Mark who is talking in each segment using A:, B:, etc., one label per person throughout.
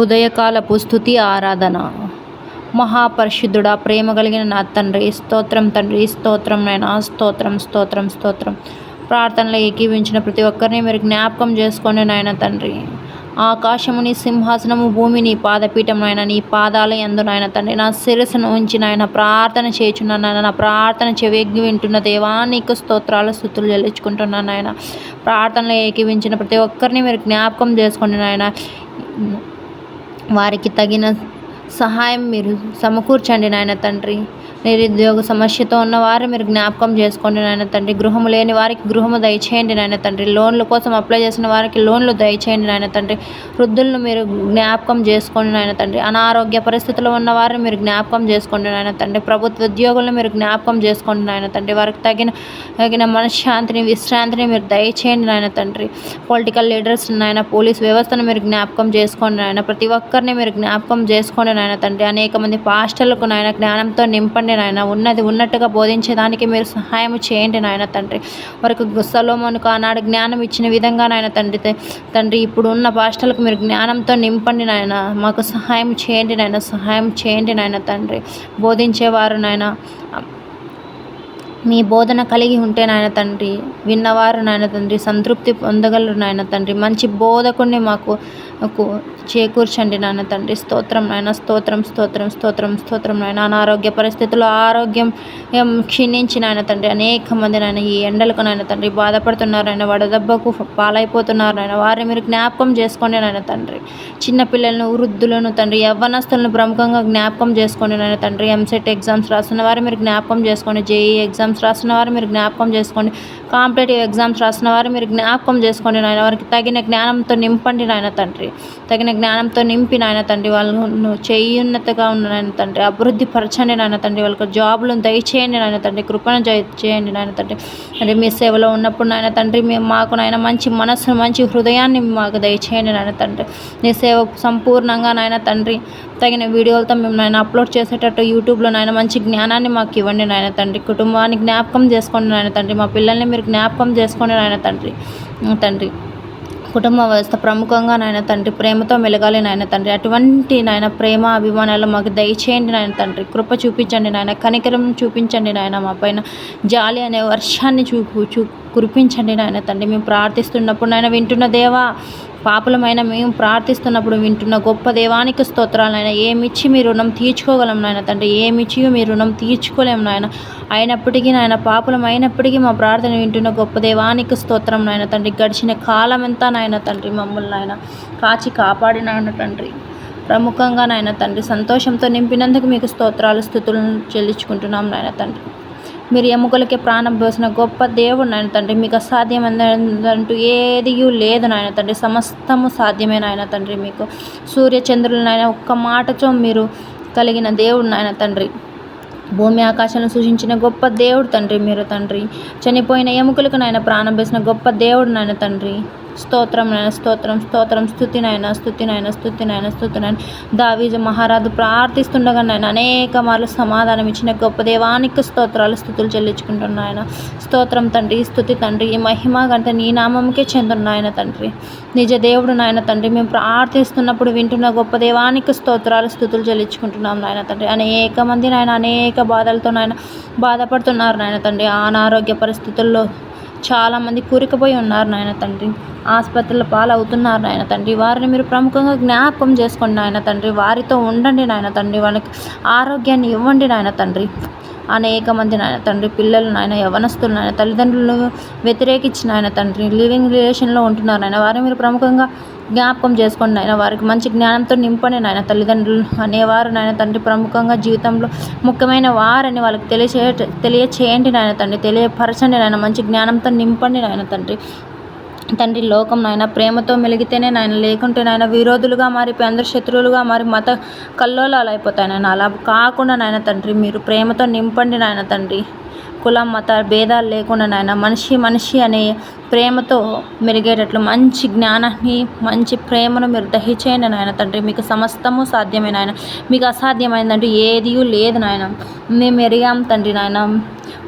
A: ఉదయకాలపు స్తుతి ఆరాధన. మహాపరిశుద్ధుడా, ప్రేమ కలిగిన నా తండ్రి, స్తోత్రం తండ్రి, స్తోత్రం నైనా, స్తోత్రం స్తోత్రం స్తోత్రం. ప్రార్థనలో ఏకీవించిన ప్రతి ఒక్కరిని మీరు జ్ఞాపకం చేసుకోండి నాయన తండ్రి. ఆకాశము నీ సింహాసనము, భూమి నీ పాదపీఠం నాయన, నీ పాదాల యందు నాయన తండ్రి నా శిరస్సును ఉంచి నాయన ప్రార్థన చేయుచున్నాను నాయన. నా ప్రార్థన చెవియగ్గి వింటున్న దేవా, నీకు స్తోత్రాలు స్తుతులు చెల్లించుకుంటున్నాను నాయన. ప్రార్థనలో ఏకీవించిన ప్రతి ఒక్కరిని మీరు జ్ఞాపకం చేసుకోండి నాయన. వారికి తగిన సహాయం మీరు సమకూర్చండి నాయన తండ్రి. నిరుద్యోగ సమస్యతో ఉన్న వారు మీరు జ్ఞాపకం చేసుకోండి నాయన తండ్రి. గృహము లేని వారికి గృహము దయచేయండి నాయన తండ్రి. లోన్ల కోసం అప్లై చేసిన వారికి లోన్లు దయచేయండి నాయన తండ్రి. వృద్ధులను మీరు జ్ఞాపకం చేసుకోండి నాయన తండ్రి. అనారోగ్య పరిస్థితుల్లో ఉన్న వారిని మీరు జ్ఞాపకం చేసుకోండి నాయన తండ్రి. ప్రభుత్వ ఉద్యోగులను మీరు జ్ఞాపకం చేసుకోండి నాయన తండ్రి. వారికి తగిన మనశ్శాంతిని, విశ్రాంతిని మీరు దయచేయండి నాయన తండ్రి. పొలిటికల్ లీడర్స్ నాయన, పోలీస్ వ్యవస్థను మీరు జ్ఞాపకం చేసుకోండి నాయన. ప్రతి ఒక్కరిని మీరు జ్ఞాపకం చేసుకోండి నాయన తండ్రి. అనేక మంది పాస్టర్లకు నాయన జ్ఞానంతో నింపండి నాయన. ఉన్నది ఉన్నట్టుగా బోధించేదానికి మీరు సహాయం చేయండి నాయన తండ్రి. వారికి సొలొమోనుకు ఆనాడు జ్ఞానం ఇచ్చిన విధంగా నాయన తండ్రి ఇప్పుడు ఉన్న పాస్టర్లకు మీరు జ్ఞానంతో నింపండి నాయన. మాకు సహాయం చేయండి నాయన, సహాయం చేయండి నాయన తండ్రి. బోధించేవారు నాయన మీ బోధన కలిగి ఉంటే నాయన తండ్రి, విన్నవారు నాయన తండ్రి సంతృప్తి పొందగలరు నాయన తండ్రి. మంచి బోధకుడిని మాకు చేకూర్చండి నాయన తండ్రి. స్తోత్రం నాయన, స్తోత్రం స్తోత్రం స్తోత్రం స్తోత్రం నాయన. అనారోగ్య పరిస్థితుల్లో ఆరోగ్యం క్షీణించి నాయన తండ్రి అనేక మంది నాయన ఈ ఎండలకు నాయన తండ్రి బాధపడుతున్నారు నాయన. వడదెబ్బకు పాలైపోతున్నారు నాయన. వారిని మీరు జ్ఞాపకం చేసుకోండి నాయన తండ్రి. చిన్నపిల్లలను, వృద్ధులను తండ్రి, యవ్వనస్తులను ప్రముఖంగా జ్ఞాపకం చేసుకోండి నాయన తండ్రి. ఎంసెట్ ఎగ్జామ్స్ రాస్తున్న వారు మీరు జ్ఞాపకం చేసుకోండి. జేఈ ఎగ్జామ్స్ రాస్తున్న వారు మీరు జ్ఞాపకం చేసుకోండి. కాంపిటేటివ్ ఎగ్జామ్స్ రాసిన వారు మీరు జ్ఞాపకం చేసుకోండి నాయన. వారికి తగిన జ్ఞానంతో నింపండి నాయన తండ్రి. తగిన జ్ఞానంతో నింపి నాయన తండ్రి వాళ్ళను చేయున్నతగా ఉన్న నాయన తండ్రి. అభివృద్ధి పరచండి నాయన తండ్రి. వాళ్ళకి జాబులను దయచేయండి నాయన తండ్రి. కృపను చేయండి నాయన తండ్రి. అంటే మీ సేవలో ఉన్నప్పుడు నాయన తండ్రి మాకు నాయన మంచి మనస్సు, మంచి హృదయాన్ని మాకు దయచేయండి నాయన తండ్రి. నీ సేవ సంపూర్ణంగా నాయన తండ్రి తగిన వీడియోలతో మేము నాయన అప్లోడ్ చేసేటట్టు యూట్యూబ్లో నాయన మంచి జ్ఞానాన్ని మాకు ఇవ్వండి నాయన తండ్రి. కుటుంబాన్ని జ్ఞాపకం చేసుకోండి నాయన తండ్రి. మా పిల్లల్ని మీరు జ్ఞాపకం చేసుకోండి నాయన తండ్రి. కుటుంబ వ్యవస్థ ప్రముఖంగా నాయన తండ్రి ప్రేమతో మెలగాలి నాయన తండ్రి. అటువంటి నాయన ప్రేమ అభిమానాలు మాకు దయచేయండి నాయన తండ్రి. కృప చూపించండి నాయన, కనికరం చూపించండి నాయన. మా పైన జాలి అనే వర్షాన్ని కురిపించండి నాయన తండ్రి. మేము ప్రార్థిస్తున్నప్పుడు నాయన వింటున్న దేవా, పాపులమైన మేము ప్రార్థిస్తున్నప్పుడు వింటున్న గొప్ప దేవానికి స్తోత్రాలు నాయన. ఏమిచ్చి మీ రుణం తీర్చుకోగలం నాయన తండ్రి. ఏమిచ్చి మీ రుణం తీర్చుకోలేము నాయన. అయినప్పటికీ నాయన, పాపులం అయినప్పటికీ మా ప్రార్థన వింటున్న గొప్ప దేవానికి స్తోత్రం నాయన తండ్రి. గడిచిన కాలం అంతా నాయన తండ్రి మమ్మల్ని నాయన కాచి కాపాడి నాయన తండ్రి. ప్రముఖంగా నాయన తండ్రి సంతోషంతో నింపినందుకు మీకు స్తోత్రాలు స్తుతులను చెల్లించుకుంటున్నాం నాయన తండ్రి. మీరు ఎముకలకే ప్రాణం పోసిన గొప్ప దేవుడు నాయన తండ్రి. మీకు అసాధ్యమంటూ ఏది లేదు నాయన తండ్రి. సమస్తము సాధ్యమే నాయన తండ్రి. మీకు సూర్యచంద్రులు నాయన ఒక్క మాటతో మీరు కలిగిన దేవుడు నాయన తండ్రి. భూమి ఆకాశాలను సృష్టించిన గొప్ప దేవుడు తండ్రి మీరు తండ్రి. చనిపోయిన ఎముకలకు నాయన ప్రాణం వేసిన గొప్ప దేవుడు నాయన తండ్రి. స్తోత్రం నాయన, స్తోత్రం స్తోత్రం. స్తుతి నాయన, స్తుతి నాయన, స్తుతి నాయన, స్తుతి నాయన. దావీదు మహారాజు ప్రార్థిస్తుండగా నాయన అనేక మార్లు సమాధానం ఇచ్చిన గొప్ప దేవానికి స్తోత్రాలు స్తుతులు చెల్లించుకుంటున్నాయన. స్తోత్రం తండ్రి, స్తుతి తండ్రి. ఈ మహిమ గంట నీ నామంకే చెందున్నాయన తండ్రి. నిజ దేవుడు నాయన తండ్రి. మేము ప్రార్థిస్తున్నప్పుడు వింటున్న గొప్ప దేవానికి స్తోత్రాలు స్తుతులు చెల్లించుకుంటున్నాం నాయన తండ్రి. అనేక మంది నాయన అనేక బాధలతో నాయన బాధపడుతున్నారు నాయన తండ్రి. అనారోగ్య పరిస్థితుల్లో చాలామంది కూరుకుపోయి ఉన్నారు నాయన తండ్రి. ఆసుపత్రుల పాలవుతున్నారు నాయన తండ్రి. వారిని మీరు ప్రముఖంగా జ్ఞాపకం చేసుకోండి నాయన తండ్రి. వారితో ఉండండి నాయన తండ్రి. వాళ్ళకి ఆరోగ్యాన్ని ఇవ్వండి నాయన తండ్రి. అనేక మంది నాయన తండ్రి పిల్లలు నాయన, యవనస్తులు నాయన, తల్లిదండ్రులు వ్యతిరేకించిన నాయన తండ్రి లివింగ్ రిలేషన్లో ఉంటున్నారు నాయన. వారిని మీరు ప్రముఖంగా జ్ఞాపకం చేసుకోండి నాయన. వారికి మంచి జ్ఞానంతో నింపండి నాయన. తల్లిదండ్రులు అనేవారు నాయన తండ్రి ప్రముఖంగా జీవితంలో ముఖ్యమైన వారని వాళ్ళకి తెలియచేయండి నాయన తండ్రి. తెలియపరచండి నాయన. మంచి జ్ఞానంతో నింపండి నాయన తండ్రి. లోకం నాయన ప్రేమతో మెలిగితేనే నాయన, లేకుంటే నాయన విరోధులుగా మారిపోయి అందరు శత్రువులుగా మారి మత కల్లోలాలు అయిపోతాయి నాయన. అలా కాకుండా నాయన తండ్రి మీరు ప్రేమతో నింపండి నాయన తండ్రి. కులం మత భేదాలు లేకుండా నాయన మనిషి అనే ప్రేమతో మెరిగేటట్లు మంచి జ్ఞానాన్ని, మంచి ప్రేమను మీరు దయచేయండి నాయన తండ్రి. మీకు సమస్తము సాధ్యమే నాయన. మీకు అసాధ్యమైందంటూ ఏదీ లేదు నాయన. మేము ఎరిగాం తండ్రి నాయన.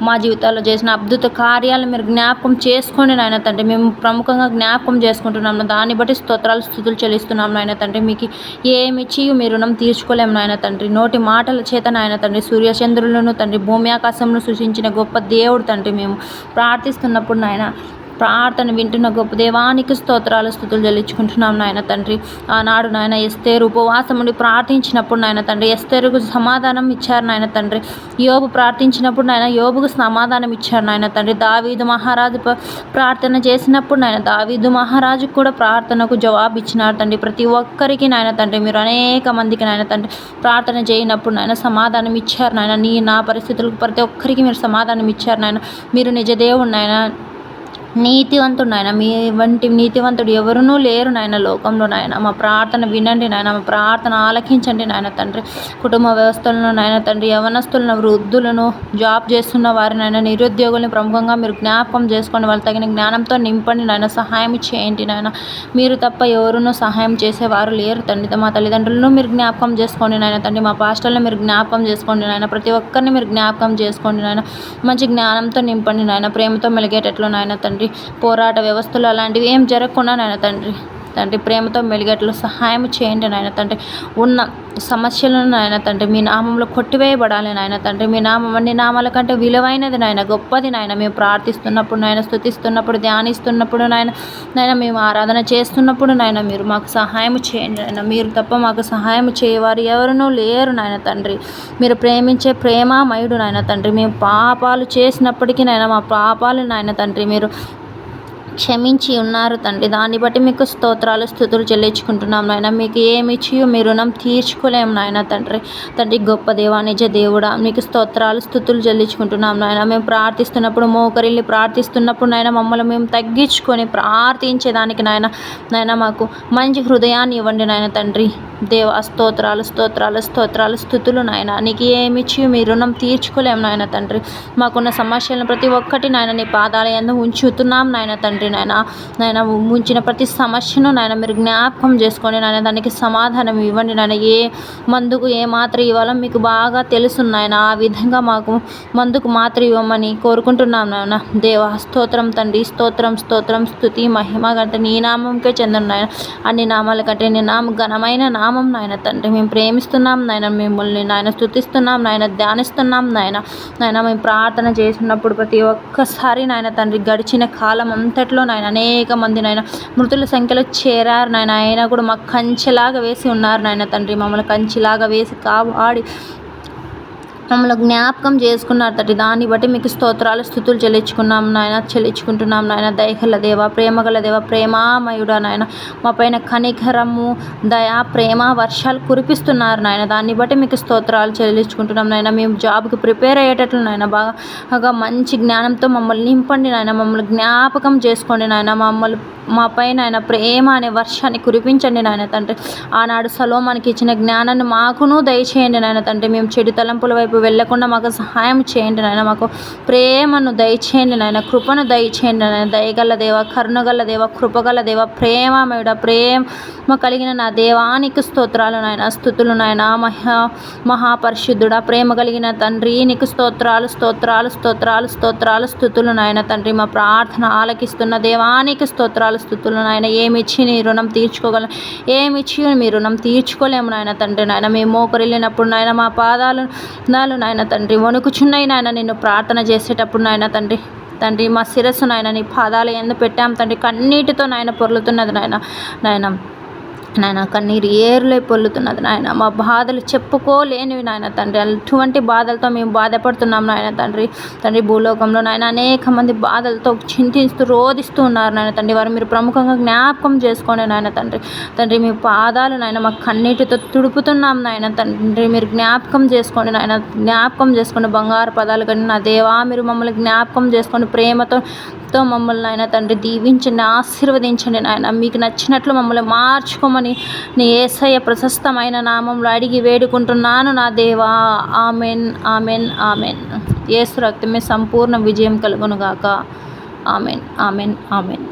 A: మా జీవితాల్లో చేసిన అద్భుత కార్యాలు మీరు జ్ఞాపకం చేసుకోండి నాయన తండ్రి. మేము ప్రముఖంగా జ్ఞాపకం చేసుకుంటున్నాము. దాన్ని బట్టి స్తోత్రాలు స్తుతులు చెల్లిస్తున్నాం నాయన తండ్రి. మీకు ఏమిచ్చి మీ రుణం తీర్చుకోలేము నాయన తండ్రి. నోటి మాటల చేత నాయన తండ్రి సూర్యచంద్రులను తండ్రి భూమి ఆకాశంలో సృష్టించిన గొప్ప దేవుడు తండ్రి. మేము ప్రార్థిస్తున్నప్పుడు నాయన ప్రార్థన వింటున్న గొప్ప దేవానికి స్తోత్రాలు స్తుతులు చెల్లించుకుంటున్నాం నాయన తండ్రి. ఆనాడు నాయన ఎస్తేరు ఉపవాసం ఉండి ప్రార్థించినప్పుడు నాయన తండ్రి ఎస్తేరుకు సమాధానం ఇచ్చారు నాయన తండ్రి. యోబు ప్రార్థించినప్పుడు నాయన యోబుకు సమాధానం ఇచ్చారు నాయన తండ్రి. దావీదు మహారాజు ప్రార్థన చేసినప్పుడు నాయన దావీదు మహారాజుకు కూడా ప్రార్థనకు జవాబు ఇచ్చినారు తండ్రి. ప్రతి ఒక్కరికి నాయన తండ్రి మీరు అనేక మందికి నాయన తండ్రి ప్రార్థన చేయనప్పుడు నాయన సమాధానం ఇచ్చారు నాయన. నా పరిస్థితులకు ప్రతి ఒక్కరికి మీరు సమాధానం ఇచ్చారు నాయన. మీరు నిజ దేవుడు నాయన, నీతివంతుడు నాయన. మీ వంటి నీతివంతుడు ఎవరునూ లేరు నాయన లోకంలో నాయన. మా ప్రార్థన వినండి నాయన, మా ప్రార్థన ఆలకించండి నాయన తండ్రి. కుటుంబ వ్యవస్థలను నాయన తండ్రి యవనస్తులను, వృద్ధులను, జాబ్ చేస్తున్న వారినైనా, నిరుద్యోగుల్ని ప్రముఖంగా మీరు జ్ఞాపకం చేసుకోండి. వాళ్ళు తగిన జ్ఞానంతో నింపండి నాయన. సహాయం చేయండి నాయన. మీరు తప్ప ఎవరునూ సహాయం చేసేవారు లేరు తండ్రి. మా తల్లిదండ్రులను మీరు జ్ఞాపకం చేసుకోండి నాయన తండ్రి. మా పాస్టర్లను మీరు జ్ఞాపకం చేసుకోండి నాయన. ప్రతి ఒక్కరిని మీరు జ్ఞాపకం చేసుకోండి నాయన. మంచి జ్ఞానంతో నింపండి నాయన. ప్రేమతో మెలిగేటట్లు నాయన తండ్రి. పోరాట వ్యవస్థలు అలాంటివి ఏం జరగకుండా నాయన తండ్రి ప్రేమతో మెలిగేట్లు సహాయం చేయండి నాయన తండ్రి. ఉన్న సమస్యలను నాయన తండ్రి మీ నామంలో కొట్టివేయబడాలి నాయన తండ్రి. మీ నామం అన్ని నామాల కంటే విలువైనది నాయన, గొప్పది నాయన. మేము ప్రార్థిస్తున్నప్పుడు నాయన, స్తుతిస్తున్నప్పుడు, ధ్యానిస్తున్నప్పుడు నాయన మేము ఆరాధన చేస్తున్నప్పుడు నాయన మీరు మాకు సహాయం చేయండి నాయన. మీరు తప్ప మాకు సహాయం చేయవారు ఎవరునూ లేరు నాయన తండ్రి. మీరు ప్రేమించే ప్రేమామయుడు నాయన తండ్రి. మేము పాపాలు చేసినప్పటికీ నాయన మా పాపాలు నాయన తండ్రి మీరు క్షమించి ఉన్నారు తండ్రి. దాన్ని బట్టి మీకు స్తోత్రాలు స్తుతులు చెల్లించుకుంటున్నాం నాయన. మీకు ఏమిచ్చి మీ రుణం తీర్చుకోలేము నాయన తండ్రి గొప్ప దేవా, నిజ దేవుడా, మీకు స్తోత్రాలు స్తుతులు చెల్లించుకుంటున్నాం నాయన. మేము ప్రార్థిస్తున్నప్పుడు, మోకరిల్లి ప్రార్థిస్తున్నప్పుడు నాయన మమ్మల్ని మేము తగ్గించుకొని ప్రార్థించేదానికి నాయన మాకు మంచి హృదయాన్ని ఇవ్వండి నాయన తండ్రి. దేవా స్తోత్రాలు స్తోత్రాలు స్తోత్రాలు స్తుతులు నాయన. నీకు ఏమిచ్చి మీ రుణం తీర్చుకోలేము నాయన తండ్రి. మాకున్న సమస్యలను ప్రతి ఒక్కటి నాయన నీ పాదాల యందు ఉంచుతున్నాం నాయన తండ్రి. నాయన ఉంచిన ప్రతి సమస్యను నాయన మీరు జ్ఞాపకం చేసుకోండి నాయన. దానికి సమాధానం ఇవ్వండి నాయన. ఏ మందుకు ఏ మాత్ర ఇవ్వాలో మీకు బాగా తెలుసు నాయన. ఆ విధంగా మాకు మందుకు మాత్ర ఇవ్వమని కోరుకుంటున్నాం నాయన. దేవా స్తోత్రం తండ్రి. స్తోత్రం స్తోత్రం స్తుతి మహిమ కంటే నీ నామంకే చెందును నాయన. అన్ని నామాల కంటే నీ నామం ఘనమైన నామం నాయన తండ్రి. మేము ప్రేమిస్తున్నాం నాయన, మిమ్మల్ని నాయన స్తుతిస్తున్నాం నాయన, ధ్యానిస్తున్నాం నాయన. మేము ప్రార్థన చేసినప్పుడు ప్రతి ఒక్కసారి నాయన తండ్రి గడిచిన కాలం అంతట్లో నాయన అనేక మంది నాయన మృతుల సంఖ్యలో చేరారు నాయన. అయినా కూడా మాకు కంచెలాగా వేసి ఉన్నారు నాయన తండ్రి. మమ్మల్ని కంచెలాగా వేసి కాపాడి మమ్మల్ని జ్ఞాపకం చేసుకున్నారు తండ్రి. దాన్ని బట్టి మీకు స్తోత్రాలు స్తుతులు చెల్లించుకుంటున్నాం నాయన. దయగల దేవ, ప్రేమగల దేవ, ప్రేమామయుడా నాయన. మా పైన కనికరము, దయా, ప్రేమ వర్షాలు కురిపిస్తున్నారు నాయన. దాన్ని బట్టి మీకు స్తోత్రాలు చెల్లించుకుంటున్నాం నాయన. మేము జాబ్కి ప్రిపేర్ అయ్యేటట్లు నాయన బాగా మంచి జ్ఞానంతో మమ్మల్ని నింపండి నాయన. మమ్మల్ని జ్ఞాపకం చేసుకోండి నాయన. మా పైన ఆయన ప్రేమ అనే వర్షాన్ని కురిపించండి నాయన తండ్రి. ఆనాడు సొలొమోనుకి ఇచ్చిన జ్ఞానాన్ని మాకును దయచేయండి నాయన తండ్రి. మేము చెడు తలంపుల వైపు వెళ్ళకుండా మాకు సహాయం చేయండి నాయన. మాకు ప్రేమను దయచేయండి నాయన. కృపను దయచేయండి నాయన. దయగల దేవ, కరుణగల దేవ, కృపగల దేవ, ప్రేమమయుడ, ప్రేమ కలిగిన నా దేవానికి స్తోత్రాలు నాయన, స్తుతులు నాయన. మహాపరిశుద్ధుడా, ప్రేమ కలిగిన తండ్రి, నీకు స్తోత్రాలు స్తోత్రాలు స్తోత్రాలు స్తోత్రాలు స్తుతులు నాయన తండ్రి. మా ప్రార్థన ఆలకిస్తున్న దేవానికి స్తోత్రాలు స్తుతులు నాయన. ఏమిచ్చి నీ రుణం తీర్చుకోగలం, ఏమిచ్చి మీ రుణం తీర్చుకోలేము నాయన తండ్రి. నాయన మేము మోకరిల్లినప్పుడు నాయన మా పాదాలు నాయన తండ్రి వణుకుచున్నాయి నాయన. నిన్ను ప్రార్థన చేసేటప్పుడు నాయన తండ్రి మా శిరస్సు నాయన నీ పాదాలు యందు పెట్టాం తండ్రి. కన్నీటితో నాయన పొర్లుతున్నది నాయన కన్నీరు ఏరులై పొల్లుతున్నది నాయన. మా బాధలు చెప్పుకోలేనివి నాయన తండ్రి. అటువంటి బాధలతో మేము బాధపడుతున్నాం నాయన తండ్రి. భూలోకంలో నాయన అనేక మంది బాధలతో చింతిస్తూ రోధిస్తూ ఉన్నారు నాయన తండ్రి. వారు మీరు ప్రముఖంగా జ్ఞాపకం చేసుకోండి నాయన తండ్రి. మీ పాదాలు నాయన మా కన్నీటితో తుడుపుతున్నాం నాయన తండ్రి. మీరు జ్ఞాపకం చేసుకోండి నాయన. జ్ఞాపకం చేసుకోండి. బంగారు పదాలు కానీ నా దేవా మీరు మమ్మల్ని జ్ఞాపకం చేసుకోండి. ప్రేమతో మమ్మల్ని నాయన తండ్రి దీవించండి, ఆశీర్వదించండి నాయన. మీకు నచ్చినట్లు మమ్మల్ని మార్చుకోమని నీ యేసయ్య ప్రశస్తమైన నామంలో అడిగి వేడుకుంటున్నాను నా దేవా. Amen amen amen. యేసు రక్తమే సంపూర్ణ విజయం కలుగునుగాక. Amen amen amen.